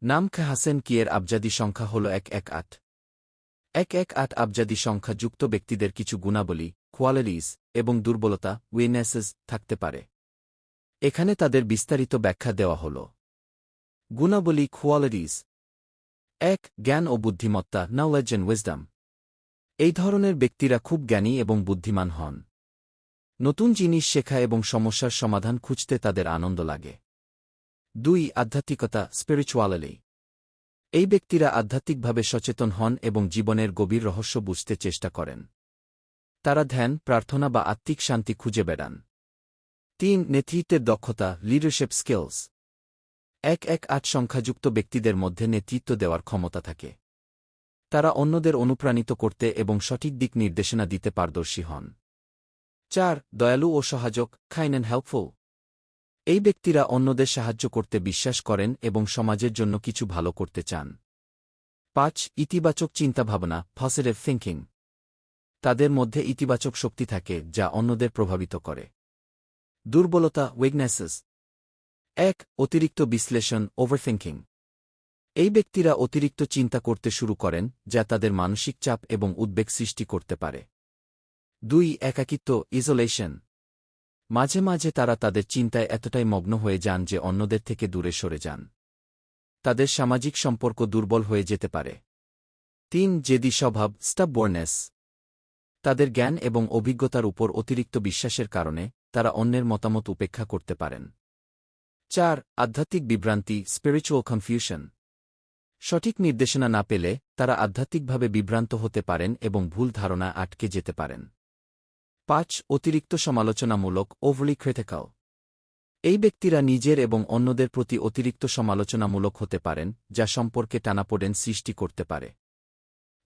নাম হাসেন কিয়ের আবজাদি সংখ্যা হল 118। 118 আবজাদি সংখ্যা যুক্ত ব্যক্তিদের কিছু গুণাবলী, কোয়ালিটিস এবং দুর্বলতা, উইকনেসেস থাকতে পারে। এখানে তাদের বিস্তারিত ব্যাখ্যা দেওয়া হল। গুণাবলী, কোয়ালিটিস। 1. জ্ঞান ও বুদ্ধিমত্তা, নলেজ অ্যান্ড উইজডম। এই ধরনের ব্যক্তিরা খুব জ্ঞানী এবং বুদ্ধিমান হন। নতুন জিনিস শেখা এবং সমস্যার সমাধান খুঁজতে তাদের আনন্দ লাগে। 2. আধ্যাত্মিকতা, স্পিরিচুয়ালিটি। এই ব্যক্তিরা আধ্যাত্মিকভাবে সচেতন হন এবং জীবনের গভীর রহস্য বুঝতে চেষ্টা করেন। তারা ধ্যান, প্রার্থনা বা আত্মিক শান্তি খুঁজে বেড়ান। 3. নেতৃত্বের দক্ষতা, লিডারশিপ স্কিলস। 118 সংখ্যাযুক্ত ব্যক্তিদের মধ্যে নেতৃত্ব দেওয়ার ক্ষমতা থাকে। তারা অন্যদের অনুপ্রাণিত করতে এবং সঠিক দিক নির্দেশনা দিতে পারদর্শী হন। 4. দয়ালু ও সহায়ক, কাইন্ড অ্যান্ড হেল্পফুল। এই ব্যক্তিরা অন্যদের সাহায্য করতে বিশ্বাস করেন এবং সমাজের জন্য কিছু ভালো করতে চান। 5. ইতিবাচক চিন্তাভাবনা, পজিটিভ থিংকিং। তাদের মধ্যে ইতিবাচক শক্তি থাকে যা অন্যদের প্রভাবিত করে। দুর্বলতা, উইকনেসেস। 1. অতিরিক্ত বিশ্লেষণ, ওভারথিংকিং। এই ব্যক্তিরা অতিরিক্ত চিন্তা করতে শুরু করেন যা তাদের মানসিক চাপ এবং উদ্বেগ সৃষ্টি করতে পারে। 2. একাকিত্ব, ইজোলেশন। মাঝে মাঝে তারা তাদের চিন্তায় এতটাই মগ্ন হয়ে যান যে অন্যদের থেকে দূরে সরে যান। তাদের সামাজিক সম্পর্ক দুর্বল হয়ে যেতে পারে। 3. জেদি স্বভাব, স্টাববর্নেস। তাদের জ্ঞান এবং অভিজ্ঞতার উপর অতিরিক্ত বিশ্বাসের কারণে তারা অন্যের মতামত উপেক্ষা করতে পারেন। 4. আধ্যাত্মিক বিভ্রান্তি, স্পিরিচুয়াল কনফিউশন। সঠিক নির্দেশনা না পেলে তারা আধ্যাত্মিকভাবে বিভ্রান্ত হতে পারেন এবং ভুল ধারণা আটকে যেতে পারেন। 5. অতিরিক্ত সমালোচনামূলক, ওভারলি ক্রিটিক্যাল। এই ব্যক্তিরা নিজের এবং অন্যদের প্রতি অতিরিক্ত সমালোচনামূলক হতে পারেন যা সম্পর্কে টানাপোড়েন সৃষ্টি করতে পারে।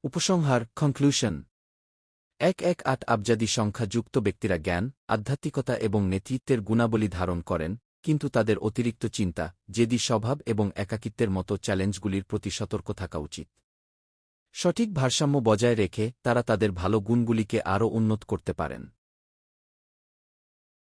উপসংহার, কনক্লুশন। 118 আবজাদি সংখ্যা যুক্ত ব্যক্তিরা জ্ঞান, আধ্যাত্মিকতা এবং নেতৃত্বের গুণাবলী ধারণ করেন, কিন্তু তাদের অতিরিক্ত চিন্তা, জেদি স্বভাব এবং একাকিত্বের মতো চ্যালেঞ্জগুলির প্রতি সতর্ক থাকা উচিত। সঠিক ভারসাম্য বজায় রেখে তারা তাদের ভালো গুণগুলিকে আরও উন্নত করতে পারেন।